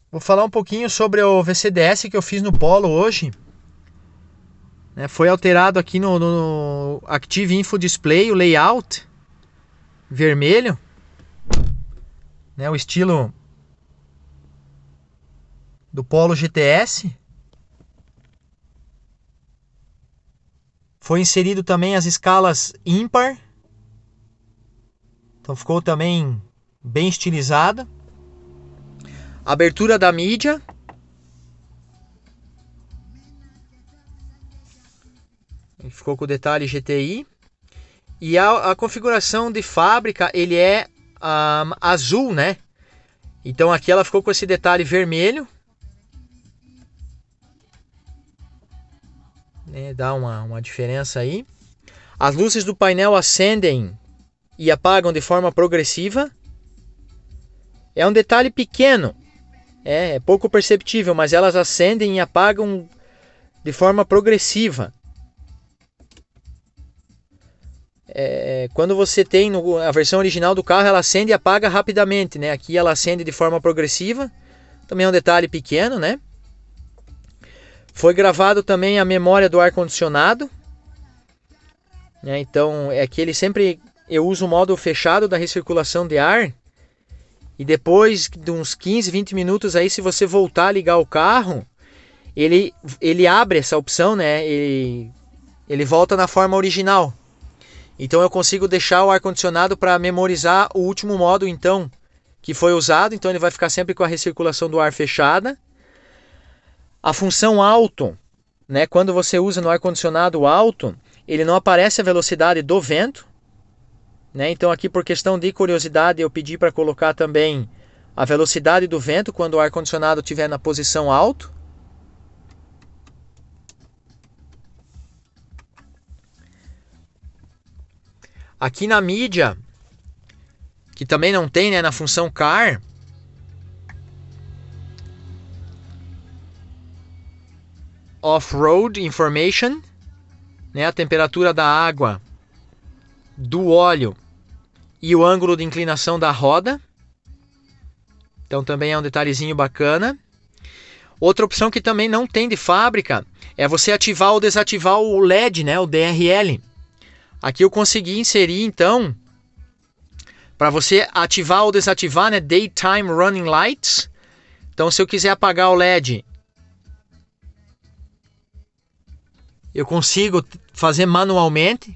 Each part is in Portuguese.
Vou falar um pouquinho sobre o VCDS que eu fiz no Polo hoje. Foi alterado aqui no Active Info Display o layout vermelho, o estilo do Polo GTS. Foi inserido também as escalas ímpar. Então ficou também bem estilizado. Abertura da mídia. Ficou com o detalhe GTI. E a configuração de fábrica, ele é azul, né? Então aqui ela ficou com esse detalhe vermelho. Dá uma diferença aí. As luzes do painel acendem e apagam de forma progressiva. É um detalhe pequeno. É pouco perceptível, mas elas acendem e apagam de forma progressiva. Quando você tem a versão original do carro, ela acende e apaga rapidamente, né? Aqui ela acende de forma progressiva. Também é um detalhe pequeno, né? Foi gravado também a memória do ar-condicionado. Então, que ele sempre... Eu uso o modo fechado da recirculação de ar. E depois de uns 15, 20 minutos aí, se você voltar a ligar o carro, ele abre essa opção, né? Ele volta na forma original. Então eu consigo deixar o ar-condicionado para memorizar o último modo, então, que foi usado. Então ele vai ficar sempre com a recirculação do ar fechada. A função alto, né? Quando você usa no ar-condicionado alto, ele não aparece a velocidade do vento. Então aqui, por questão de curiosidade, eu pedi para colocar também a velocidade do vento quando o ar-condicionado estiver na posição alto. Aqui na mídia, que também não tem, né, na função Car, Off-Road Information, a temperatura da água, do óleo e o ângulo de inclinação da roda. Então também é um detalhezinho bacana. Outra opção que também não tem de fábrica é você ativar ou desativar o LED, o DRL. Aqui eu consegui inserir, então, para você ativar ou desativar, Daytime Running Lights. Então, se eu quiser apagar o LED, eu consigo fazer manualmente.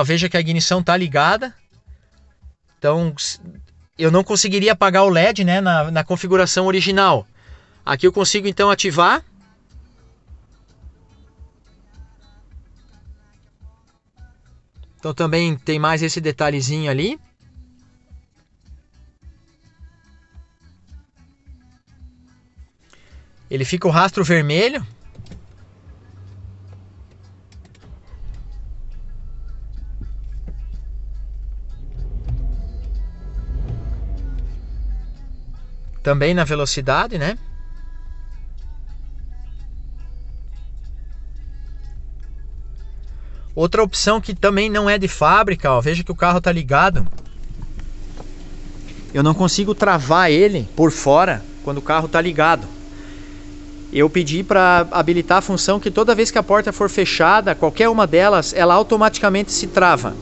Veja que a ignição está ligada. Então, eu não conseguiria apagar o LED, na configuração original. Aqui eu consigo, então, ativar. Então também tem mais esse detalhezinho ali. Ele fica o rastro vermelho. Também na velocidade, né? Outra opção que também não é de fábrica, ó, veja que o carro está ligado. Eu não consigo travar ele por fora quando o carro está ligado. Eu pedi para habilitar a função que toda vez que a porta for fechada, qualquer uma delas, ela automaticamente se trava.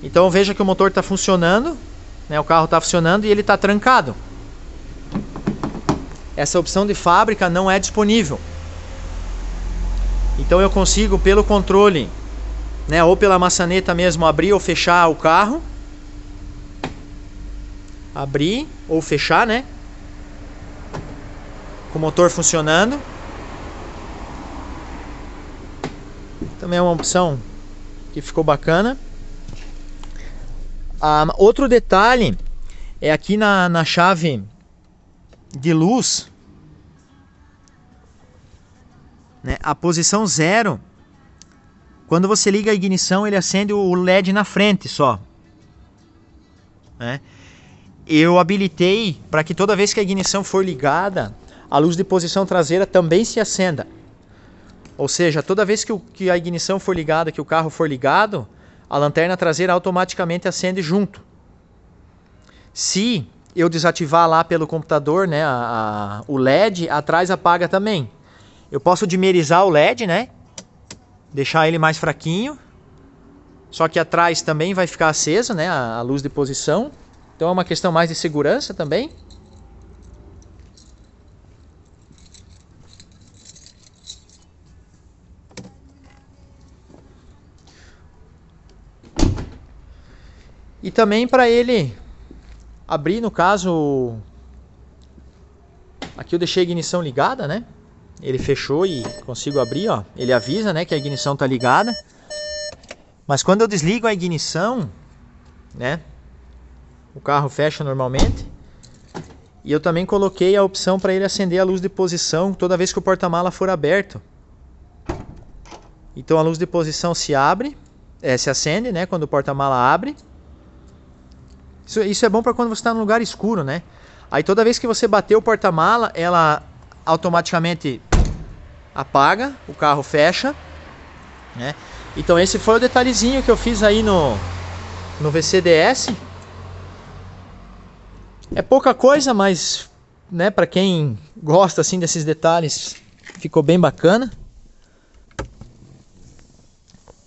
Então veja que o motor está funcionando, o carro está funcionando e ele está trancado. Essa opção de fábrica não é disponível. Então eu consigo pelo controle, ou pela maçaneta mesmo, abrir ou fechar o carro. Abrir ou fechar, com o motor funcionando. Também é uma opção que ficou bacana. Outro detalhe é aqui na chave de luz, a posição 0. Quando você liga a ignição, ele acende o LED na frente só. Eu habilitei para que toda vez que a ignição for ligada, a luz de posição traseira também se acenda. Ou seja, toda vez que a ignição for ligada, que o carro for ligado, a lanterna traseira automaticamente acende junto. Se eu desativar lá pelo computador, né, o LED, atrás apaga também. Eu posso dimerizar o LED, né, deixar ele mais fraquinho, só que atrás também vai ficar aceso, né, a luz de posição. Então é uma questão mais de segurança também. E também para ele abrir, no caso, aqui eu deixei a ignição ligada, né? Ele fechou e consigo abrir, ó. Ele avisa, né, que a ignição tá ligada. Mas quando eu desligo a ignição, né, o carro fecha normalmente. E eu também coloquei a opção para ele acender a luz de posição toda vez que o porta-mala for aberto. Então a luz de posição se abre, se acende, né, quando o porta-mala abre. Isso é bom para quando você está num lugar escuro, né? Aí toda vez que você bater o porta-mala, ela automaticamente apaga, o carro fecha, né? Então esse foi o detalhezinho que eu fiz aí no VCDS. É pouca coisa, mas, né, para quem gosta assim desses detalhes, ficou bem bacana.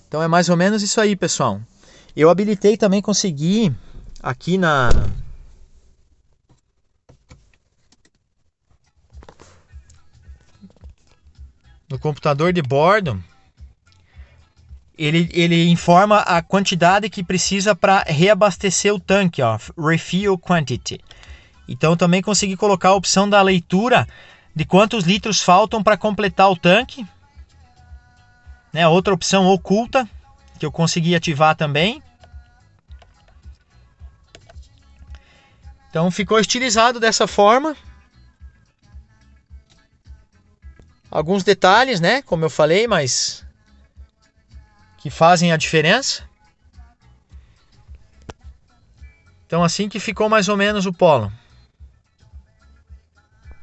Então é mais ou menos isso aí, pessoal. Eu habilitei também, consegui aqui no computador de bordo, ele informa a quantidade que precisa para reabastecer o tanque, ó, refill quantity. Então também consegui colocar a opção da leitura de quantos litros faltam para completar o tanque, né? Outra opção oculta que eu consegui ativar também. Então ficou estilizado dessa forma. Alguns detalhes, né, como eu falei, mas que fazem a diferença. Então assim que ficou mais ou menos o Polo.